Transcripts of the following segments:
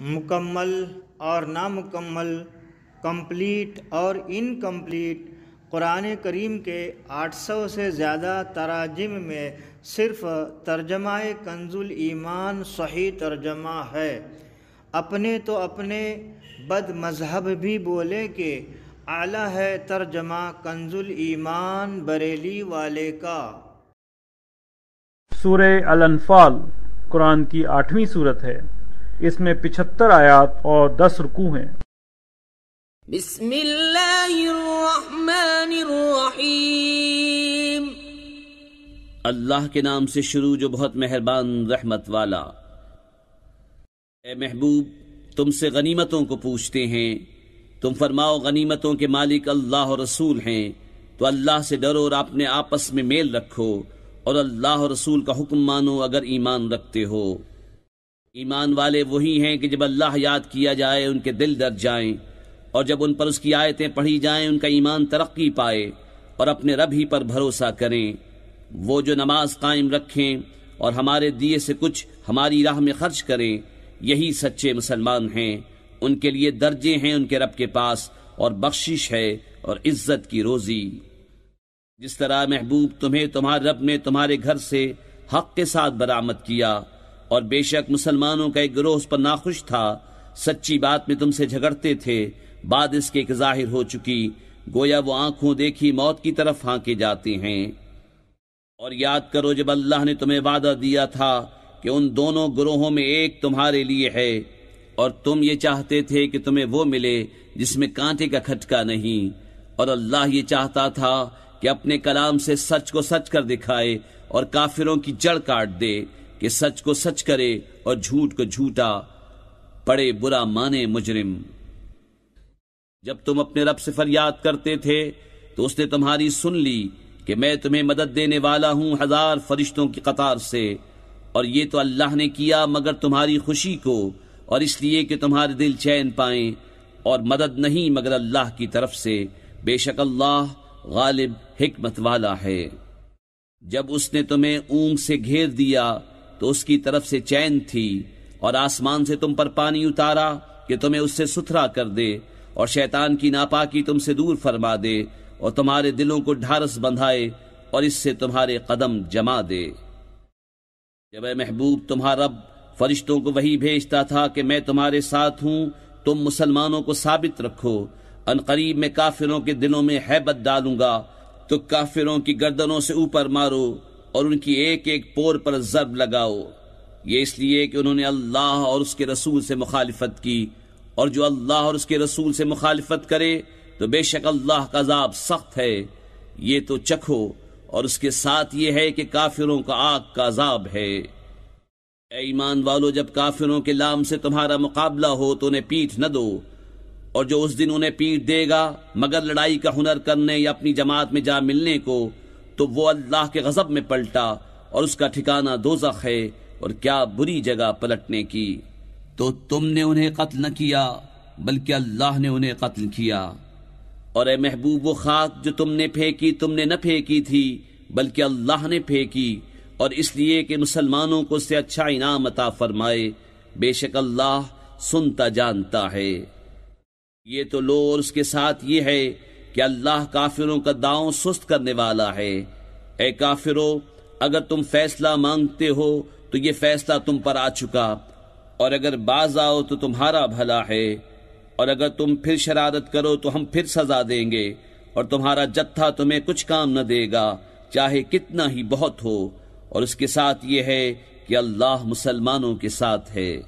مکمل اور نامکمل، کمپلیٹ اور انکمپلیٹ، قرآن کریم کے 800 سے زیادہ تراجم میں صرف ترجمہ کنز الایمان صحیح ترجمہ ہے۔ اپنے بد مذہب بھی بولے کہ اعلیٰ ہے ترجمہ کنز الایمان بریلی والے کا۔ سورہ الانفال قرآن کی 8ویں سورت ہے۔ اس میں 75 آیات اور 10 رکوع ہیں۔ بسم اللہ الرحمن الرحیم۔ اللہ کے نام سے شروع جو بہت مہربان رحمت والا۔ اے محبوب، تم سے غنیمتوں کو پوچھتے ہیں، تم فرماؤ غنیمتوں کے مالک اللہ اور رسول ہیں، تو اللہ سے ڈرو اور اپنے آپس میں میل رکھو، اور اللہ اور رسول کا حکم مانو اگر ایمان رکھتے ہو۔ ایمان والے وہی ہیں کہ جب اللہ یاد کیا جائے ان کے دل ڈر جائیں، اور جب ان پر اس کی آیتیں پڑھی جائیں ان کا ایمان ترقی پائے اور اپنے رب ہی پر بھروسہ کریں۔ وہ جو نماز قائم رکھیں اور ہمارے دیے سے کچھ ہماری راہ میں خرچ کریں، یہی سچے مسلمان ہیں۔ ان کے لیے درجے ہیں ان کے رب کے پاس، اور بخشش ہے اور عزت کی روزی۔ جس طرح محبوب تمہیں تمہارے رب نے تمہارے گھر سے حق کے ساتھ برآمد کیا، اور بے شک مسلمانوں کا ایک گروہ اس پر ناخوش تھا، سچی بات میں تم سے جھگڑتے تھے، بعد اس کے کہ ظاہر ہو چکی، گویا وہ آنکھوں دیکھی موت کی طرف ہانکے جاتے ہیں۔ اور یاد کرو جب اللہ نے تمہیں وعدہ دیا تھا کہ ان دونوں گروہوں میں ایک تمہارے لیے ہے، اور تم یہ چاہتے تھے کہ تمہیں وہ ملے جس میں کانٹے کا کھٹکا نہیں، اور اللہ یہ چاہتا تھا کہ اپنے کلام سے سچ کو سچ کر دکھائے اور کافروں کی جڑ کاٹ دے، کہ سچ کو سچ کرے اور جھوٹ کو جھوٹا، پڑے برا مانے مجرم۔ جب تم اپنے رب سے فریاد کرتے تھے تو اس نے تمہاری سن لی کہ میں تمہیں مدد دینے والا ہوں 1000 فرشتوں کی قطار سے، اور یہ تو اللہ نے کیا مگر تمہاری خوشی کو، اور اس لیے کہ تمہارے دل چین پائیں، اور مدد نہیں مگر اللہ کی طرف سے، بے شک اللہ غالب حکمت والا ہے۔ جب اس نے تمہیں اونگ سے گھیر دیا تو اس کی طرف سے چین تھی، اور آسمان سے تم پر پانی اتارا کہ تمہیں اس سے ستھرا کر دے، اور شیطان کی ناپاکی تم سے دور فرما دے، اور تمہارے دلوں کو ڈھارس بندھائے، اور اس سے تمہارے قدم جما دے۔ جب اے محبوب تمہارا رب فرشتوں کو وحی بھیجتا تھا کہ میں تمہارے ساتھ ہوں، تم مسلمانوں کو ثابت رکھو، ان قریب میں کافروں کے دلوں میں ہیبت ڈالوں گا، تو کافروں کی گردنوں سے اوپر مارو اور ان کی ایک ایک پور پر ضرب لگاؤ۔ یہ اس لیے کہ انہوں نے اللہ اور اس کے رسول سے مخالفت کی، اور جو اللہ اور اس کے رسول سے مخالفت کرے تو بے شک اللہ کا عذاب سخت ہے۔ یہ تو چکھو، اور اس کے ساتھ یہ ہے کہ کافروں کا آگ کا عذاب ہے۔ اے ایمان والو، جب کافروں کے لام سے تمہارا مقابلہ ہو تو انہیں پیٹھ نہ دو، اور جو اس دن انہیں پیٹھ دے گا مگر لڑائی کا ہنر کرنے یا اپنی جماعت میں جا ملنے کو، تو وہ اللہ کے غضب میں پلٹا، اور اس کا ٹھکانہ دوزخ ہے، اور کیا بری جگہ پلٹنے کی۔ تو تم نے انہیں قتل نہ کیا بلکہ اللہ نے انہیں قتل کیا۔ اور اے محبوب وہ خاک جو تم نے پھینکی تم نے نہ پھینکی تھی بلکہ اللہ نے پھینکی، اور اس لیے کہ مسلمانوں کو اس سے اچھا انعام عطا فرمائے، بے شک اللہ سنتا جانتا ہے۔ یہ تو لو، اور اس کے ساتھ یہ ہے کہ اللہ کافروں کا داؤں سست کرنے والا ہے۔ اے کافرو، اگر تم فیصلہ مانگتے ہو تو یہ فیصلہ تم پر آ چکا، اور اگر باز آؤ تو تمہارا بھلا ہے، اور اگر تم پھر شرارت کرو تو ہم پھر سزا دیں گے، اور تمہارا جتھا تمہیں کچھ کام نہ دے گا، چاہے کتنا ہی بہت ہو، اور اس کے ساتھ یہ ہے کہ اللہ مسلمانوں کے ساتھ ہے۔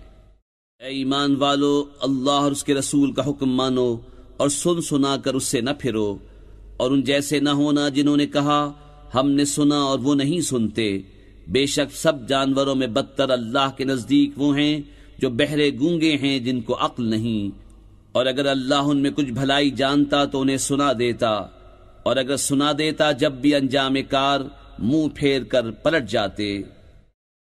اے ایمان والو، اللہ اور اس کے رسول کا حکم مانو، اور سن سنا کر اس سے نہ پھرو، اور ان جیسے نہ ہونا جنہوں نے کہا ہم نے سنا اور وہ نہیں سنتے۔ بے شک سب جانوروں میں بدتر اللہ کے نزدیک وہ ہیں جو بہرے گونگے ہیں جن کو عقل نہیں، اور اگر اللہ ان میں کچھ بھلائی جانتا تو انہیں سنا دیتا، اور اگر سنا دیتا جب بھی انجام کار منہ پھیر کر پلٹ جاتے۔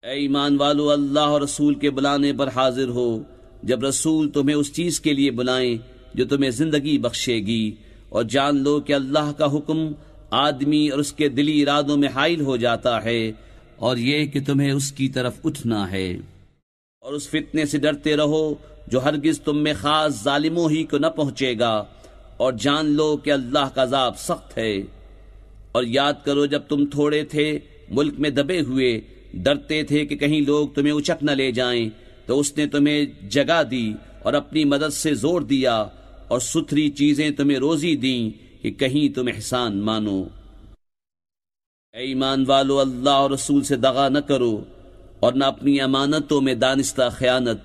اے ایمان والو، اللہ اور رسول کے بلانے پر حاضر ہو جب رسول تمہیں اس چیز کے لیے بلائیں جو تمہیں زندگی بخشے گی، اور جان لو کہ اللہ کا حکم آدمی اور اس کے دلی ارادوں میں حائل ہو جاتا ہے، اور یہ کہ تمہیں اس کی طرف اٹھنا ہے۔ اور اس فتنے سے ڈرتے رہو جو ہرگز تم میں خاص ظالموں ہی کو نہ پہنچے گا، اور جان لو کہ اللہ کا عذاب سخت ہے۔ اور یاد کرو جب تم تھوڑے تھے، ملک میں دبے ہوئے، ڈرتے تھے کہ کہیں لوگ تمہیں اچک نہ لے جائیں، تو اس نے تمہیں جگہ دی اور اپنی مدد سے زور دیا، اور ستھری چیزیں تمہیں روزی دیں کہ کہیں تم احسان مانو۔ اے ایمان والو، اللہ اور رسول سے دغا نہ کرو، اور نہ اپنی امانتوں میں دانستہ خیانت،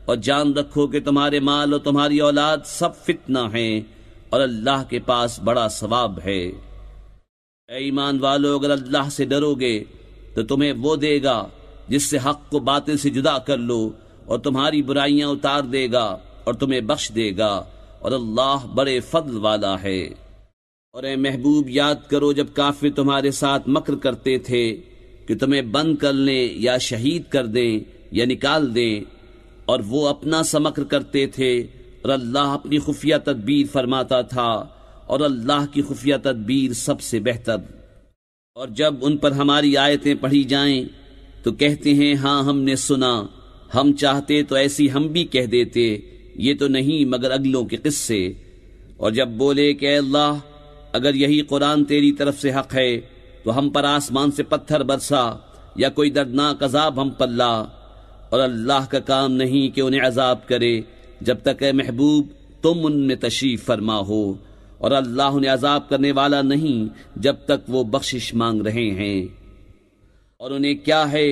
اور جان رکھو کہ تمہارے مال اور تمہاری اولاد سب فتنہ ہیں، اور اللہ کے پاس بڑا ثواب ہے۔ اے ایمان والو، اگر اللہ سے ڈرو گے تو تمہیں وہ دے گا جس سے حق کو باطل سے جدا کر لو، اور تمہاری برائیاں اتار دے گا اور تمہیں بخش دے گا، اور اللہ بڑے فضل والا ہے۔ اور اے محبوب، یاد کرو جب کافر تمہارے ساتھ مکر کرتے تھے کہ تمہیں بند کر لیں یا شہید کر دیں یا نکال دیں، اور وہ اپنا سا مکر کرتے تھے، اور اللہ اپنی خفیہ تدبیر فرماتا تھا، اور اللہ کی خفیہ تدبیر سب سے بہتر۔ اور جب ان پر ہماری آیتیں پڑھی جائیں تو کہتے ہیں ہاں ہم نے سنا، ہم چاہتے تو ایسی ہم بھی کہہ دیتے، یہ تو نہیں مگر اگلوں کے قصے۔ اور جب بولے کہ اے اللہ، اگر یہی قرآن تیری طرف سے حق ہے تو ہم پر آسمان سے پتھر برسا یا کوئی دردناک عذاب ہم پر لا، اور اللہ کا کام نہیں کہ انہیں عذاب کرے جب تک اے محبوب تم ان میں تشریف فرما ہو، اور اللہ انہیں عذاب کرنے والا نہیں جب تک وہ بخشش مانگ رہے ہیں۔ اور انہیں کیا ہے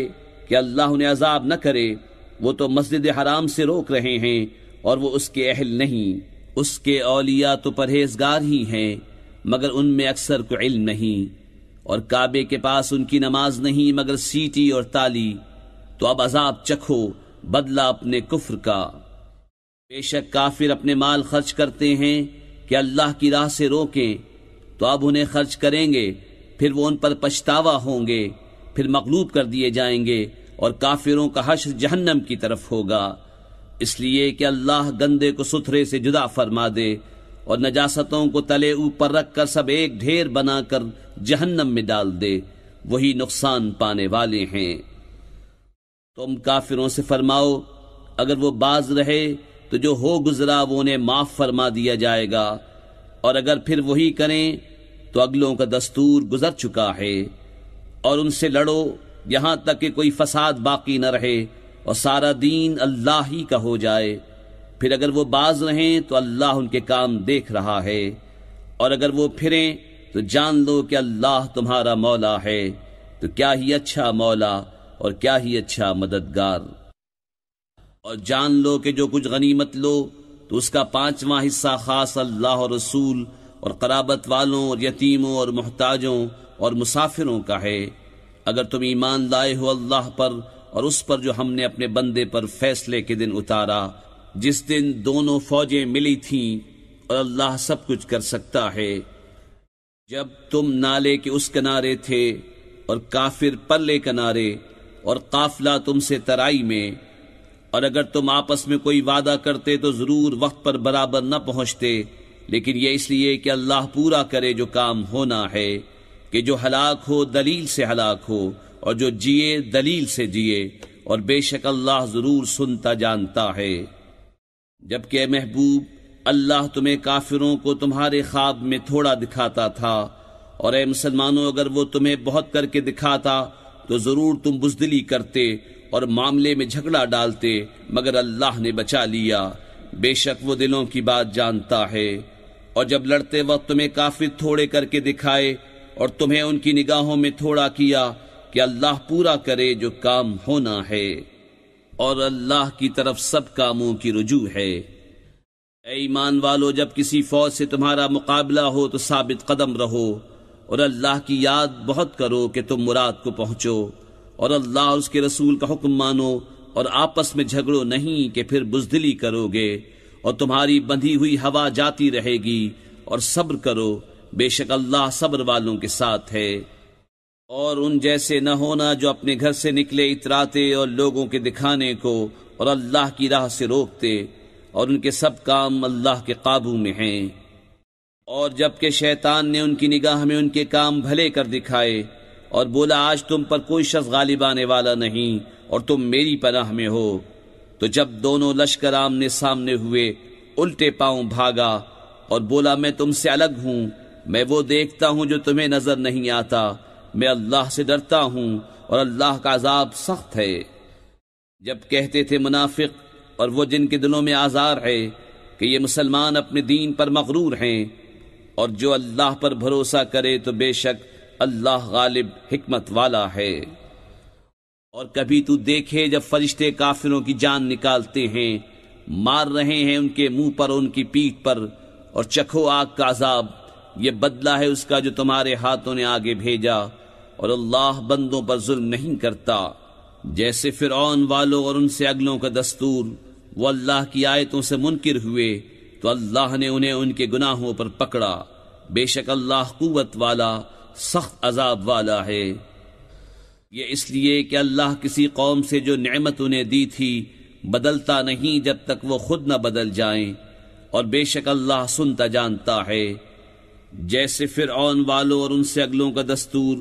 کہ اللہ انہیں عذاب نہ کرے، وہ تو مسجد حرام سے روک رہے ہیں اور وہ اس کے اہل نہیں، اس کے اولیاء تو پرہیزگار ہی ہیں مگر ان میں اکثر کو علم نہیں، اور کعبے کے پاس ان کی نماز نہیں مگر سیٹی اور تالی، تو اب عذاب چکھو بدلہ اپنے کفر کا۔ بے شک کافر اپنے مال خرچ کرتے ہیں کہ اللہ کی راہ سے روکیں، تو اب انہیں خرچ کریں گے، پھر وہ ان پر پچھتاوا ہوں گے، پھر مغلوب کر دیے جائیں گے، اور کافروں کا حشر جہنم کی طرف ہوگا، اس لیے کہ اللہ گندے کو ستھرے سے جدا فرما دے اور نجاستوں کو تلے اوپر رکھ کر سب ایک ڈھیر بنا کر جہنم میں ڈال دے، وہی نقصان پانے والے ہیں۔ تم کافروں سے فرماؤ اگر وہ باز رہے تو جو ہو گزرا وہ انہیں معاف فرما دیا جائے گا، اور اگر پھر وہی کریں تو اگلوں کا دستور گزر چکا ہے، اور ان سے لڑو یہاں تک کہ کوئی فساد باقی نہ رہے اور سارا دین اللہ ہی کا ہو جائے، پھر اگر وہ باز رہیں تو اللہ ان کے کام دیکھ رہا ہے، اور اگر وہ پھریں تو جان لو کہ اللہ تمہارا مولا ہے، تو کیا ہی اچھا مولا اور کیا ہی اچھا مددگار۔ اور جان لو کہ جو کچھ غنیمت لو تو اس کا 5واں حصہ خاص اللہ اور رسول اور قرابت والوں اور یتیموں اور محتاجوں اور مسافروں کا ہے، اگر تم ایمان لائے ہو اللہ پر اور اس پر جو ہم نے اپنے بندے پر فیصلے کے دن اتارا، جس دن دونوں فوجیں ملی تھیں، اور اللہ سب کچھ کر سکتا ہے۔ جب تم نالے کے اس کنارے تھے اور کافر پرلے کنارے، اور قافلہ تم سے ترائی میں، اور اگر تم آپس میں کوئی وعدہ کرتے تو ضرور وقت پر برابر نہ پہنچتے، لیکن یہ اس لیے کہ اللہ پورا کرے جو کام ہونا ہے، کہ جو ہلاک ہو دلیل سے ہلاک ہو اور جو جیے دلیل سے جیے، اور بے شک اللہ ضرور سنتا جانتا ہے۔ جبکہ اے محبوب، اللہ تمہیں کافروں کو تمہارے خواب میں تھوڑا دکھاتا تھا، اور اے مسلمانوں اگر وہ تمہیں بہت کر کے دکھاتا تو ضرور تم بزدلی کرتے اور معاملے میں جھگڑا ڈالتے، مگر اللہ نے بچا لیا، بے شک وہ دلوں کی بات جانتا ہے۔ اور جب لڑتے وقت تمہیں کافر تھوڑے کر کے دکھائے اور تمہیں ان کی نگاہوں میں تھوڑا کیا، کہ اللہ پورا کرے جو کام ہونا ہے، اور اللہ کی طرف سب کاموں کی رجوع ہے۔ اے ایمان والو، جب کسی فوج سے تمہارا مقابلہ ہو تو ثابت قدم رہو، اور اللہ کی یاد بہت کرو کہ تم مراد کو پہنچو، اور اللہ اور اس کے رسول کا حکم مانو، اور آپس میں جھگڑو نہیں کہ پھر بزدلی کرو گے، اور تمہاری بندھی ہوئی ہوا جاتی رہے گی، اور صبر کرو، بے شک اللہ صبر والوں کے ساتھ ہے۔ اور ان جیسے نہ ہونا جو اپنے گھر سے نکلے اتراتے اور لوگوں کے دکھانے کو اور اللہ کی راہ سے روکتے، اور ان کے سب کام اللہ کے قابو میں ہیں۔ اور جبکہ شیطان نے ان کی نگاہ میں ان کے کام بھلے کر دکھائے اور بولا آج تم پر کوئی شخص غالب آنے والا نہیں اور تم میری پناہ میں ہو، تو جب دونوں لشکر آمنے سامنے ہوئے الٹے پاؤں بھاگا اور بولا میں تم سے الگ ہوں، میں وہ دیکھتا ہوں جو تمہیں نظر نہیں آتا، میں اللہ سے ڈرتا ہوں اور اللہ کا عذاب سخت ہے۔ جب کہتے تھے منافق اور وہ جن کے دلوں میں آزار ہے کہ یہ مسلمان اپنے دین پر مغرور ہیں، اور جو اللہ پر بھروسہ کرے تو بے شک اللہ غالب حکمت والا ہے۔ اور کبھی تو دیکھے جب فرشتے کافروں کی جان نکالتے ہیں، مار رہے ہیں ان کے منہ پر ان کی پیٹھ پر، اور چکھو آگ کا عذاب، یہ بدلہ ہے اس کا جو تمہارے ہاتھوں نے آگے بھیجا، اور اللہ بندوں پر ظلم نہیں کرتا۔ جیسے فرعون والوں اور ان سے اگلوں کا دستور، وہ اللہ کی آیتوں سے منکر ہوئے تو اللہ نے انہیں ان کے گناہوں پر پکڑا، بے شک اللہ قوت والا سخت عذاب والا ہے۔ یہ اس لیے کہ اللہ کسی قوم سے جو نعمت انہیں دی تھی بدلتا نہیں جب تک وہ خود نہ بدل جائیں، اور بے شک اللہ سنتا جانتا ہے۔ جیسے فرعون والوں اور ان سے اگلوں کا دستور،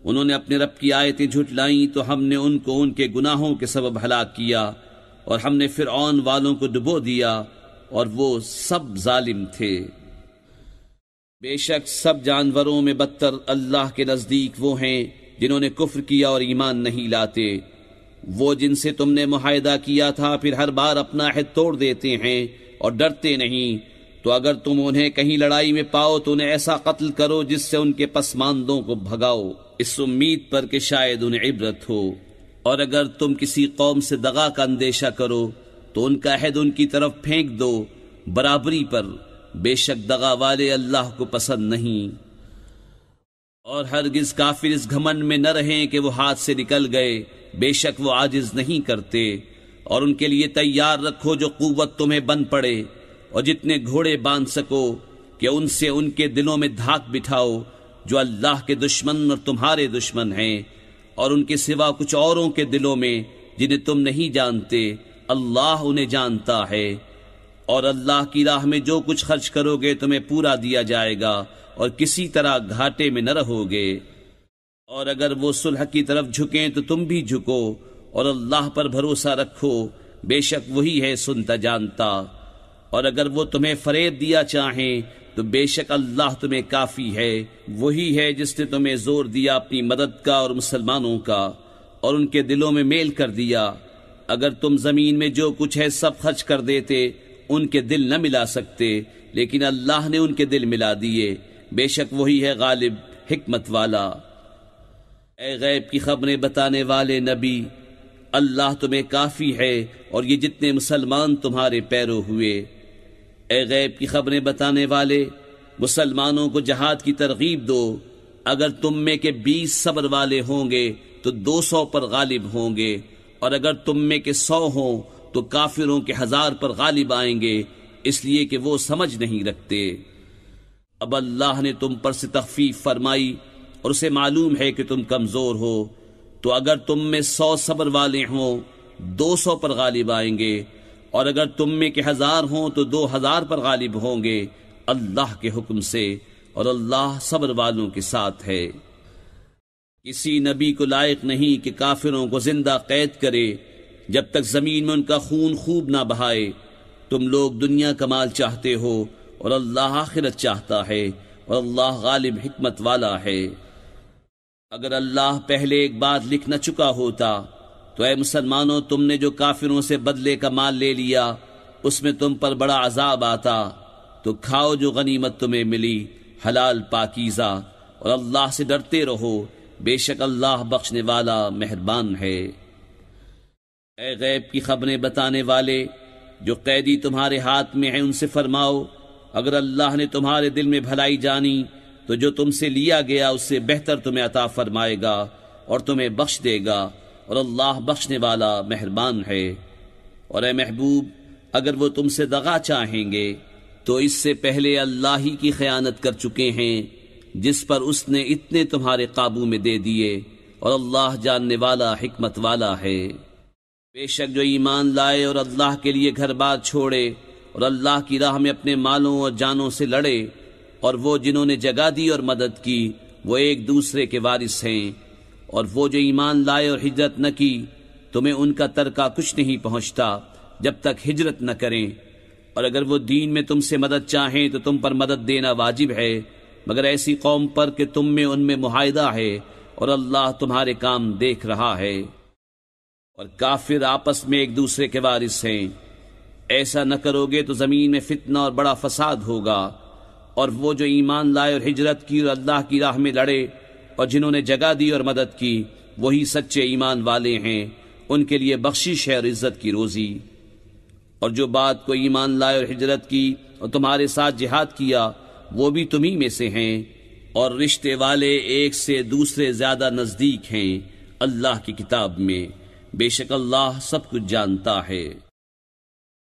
انہوں نے اپنے رب کی آیتیں جھٹلائیں تو ہم نے ان کو ان کے گناہوں کے سبب ہلاک کیا، اور ہم نے فرعون والوں کو ڈبو دیا، اور وہ سب ظالم تھے۔ بے شک سب جانوروں میں بدتر اللہ کے نزدیک وہ ہیں جنہوں نے کفر کیا اور ایمان نہیں لاتے، وہ جن سے تم نے معاہدہ کیا تھا پھر ہر بار اپنا عہد توڑ دیتے ہیں اور ڈرتے نہیں، تو اگر تم انہیں کہیں لڑائی میں پاؤ تو انہیں ایسا قتل کرو جس سے ان کے پسماندوں کو بھگاؤ، اس امید پر کہ شاید انہیں عبرت ہو۔ اور اگر تم کسی قوم سے دغا کا اندیشہ کرو تو ان کا عہد ان کی طرف پھینک دو برابری پر، بے شک دغا والے اللہ کو پسند نہیں۔ اور ہرگز کافر اس گھمنڈ میں نہ رہیں کہ وہ ہاتھ سے نکل گئے، بے شک وہ عاجز نہیں کرتے۔ اور ان کے لیے تیار رکھو جو قوت تمہیں بن پڑے، اور جتنے گھوڑے باندھ سکو کہ ان سے ان کے دلوں میں دھاک بٹھاؤ جو اللہ کے دشمن اور تمہارے دشمن ہیں، اور ان کے سوا کچھ اوروں کے دلوں میں جنہیں تم نہیں جانتے، اللہ انہیں جانتا ہے۔ اور اللہ کی راہ میں جو کچھ خرچ کرو گے تمہیں پورا دیا جائے گا، اور کسی طرح گھاٹے میں نہ رہو گے۔ اور اگر وہ صلح کی طرف جھکیں تو تم بھی جھکو، اور اللہ پر بھروسہ رکھو، بے شک وہی ہے سنتا جانتا۔ اور اگر وہ تمہیں فریب دیا چاہیں تو بے شک اللہ تمہیں کافی ہے، وہی ہے جس نے تمہیں زور دیا اپنی مدد کا اور مسلمانوں کا، اور ان کے دلوں میں میل کر دیا۔ اگر تم زمین میں جو کچھ ہے سب خرچ کر دیتے ان کے دل نہ ملا سکتے، لیکن اللہ نے ان کے دل ملا دیے، بے شک وہی ہے غالب حکمت والا۔ اے غیب کی خبریں بتانے والے نبی، اللہ تمہیں کافی ہے اور یہ جتنے مسلمان تمہارے پیرو ہوئے۔ اے غیب کی خبریں بتانے والے، مسلمانوں کو جہاد کی ترغیب دو۔ اگر تم میں کے 20 صبر والے ہوں گے تو 200 پر غالب ہوں گے، اور اگر تم میں کے 100 ہوں تو کافروں کے 1000 پر غالب آئیں گے، اس لیے کہ وہ سمجھ نہیں رکھتے۔ اب اللہ نے تم پر سے تخفیف فرمائی اور اسے معلوم ہے کہ تم کمزور ہو، تو اگر تم میں 100 صبر والے ہوں 200 پر غالب آئیں گے، اور اگر تم میں کے 1000 ہوں تو 2000 پر غالب ہوں گے اللہ کے حکم سے، اور اللہ صبر والوں کے ساتھ ہے۔ کسی نبی کو لائق نہیں کہ کافروں کو زندہ قید کرے جب تک زمین میں ان کا خون خوب نہ بہائے۔ تم لوگ دنیا کمال چاہتے ہو اور اللہ آخرت چاہتا ہے، اور اللہ غالب حکمت والا ہے۔ اگر اللہ پہلے ایک بات لکھ نہ چکا ہوتا تو اے مسلمانوں، تم نے جو کافروں سے بدلے کا مال لے لیا اس میں تم پر بڑا عذاب آتا، تو کھاؤ جو غنیمت تمہیں ملی حلال پاکیزہ، اور اللہ سے ڈرتے رہو، بے شک اللہ بخشنے والا مہربان ہے۔ اے غیب کی خبریں بتانے والے، جو قیدی تمہارے ہاتھ میں ہیں ان سے فرماؤ، اگر اللہ نے تمہارے دل میں بھلائی جانی تو جو تم سے لیا گیا اس سے بہتر تمہیں عطا فرمائے گا اور تمہیں بخش دے گا، اور اللہ بخشنے والا مہربان ہے۔ اور اے محبوب، اگر وہ تم سے دغا چاہیں گے تو اس سے پہلے اللہ ہی کی خیانت کر چکے ہیں جس پر اس نے اتنے تمہارے قابو میں دے دیے، اور اللہ جاننے والا حکمت والا ہے۔ بے شک جو ایمان لائے اور اللہ کے لیے گھر بار چھوڑے اور اللہ کی راہ میں اپنے مالوں اور جانوں سے لڑے، اور وہ جنہوں نے جگہ دی اور مدد کی وہ ایک دوسرے کے وارث ہیں، اور وہ جو ایمان لائے اور ہجرت نہ کی تمہیں ان کا ترکہ کچھ نہیں پہنچتا، جب تک ہجرت نہ کریں، اور اگر وہ دین میں تم سے مدد چاہیں تو تم پر مدد دینا واجب ہے، مگر ایسی قوم پر کہ تم میں ان میں معاہدہ ہے اور اللہ تمہارے کام دیکھ رہا ہے۔ اور کافر آپس میں ایک دوسرے کے وارث ہیں، ایسا نہ کرو گے تو زمین میں فتنہ اور بڑا فساد ہوگا۔ اور وہ جو ایمان لائے اور ہجرت کی اور اللہ کی راہ میں لڑے اور جنہوں نے جگہ دی اور مدد کی، وہی سچے ایمان والے ہیں، ان کے لیے بخشش ہے اور عزت کی روزی۔ اور جو بات کو ایمان لائے اور ہجرت کی اور تمہارے ساتھ جہاد کیا، وہ بھی تمہیں میں سے ہیں، اور رشتے والے ایک سے دوسرے زیادہ نزدیک ہیں اللہ کی کتاب میں، بے شک اللہ سب کچھ جانتا ہے۔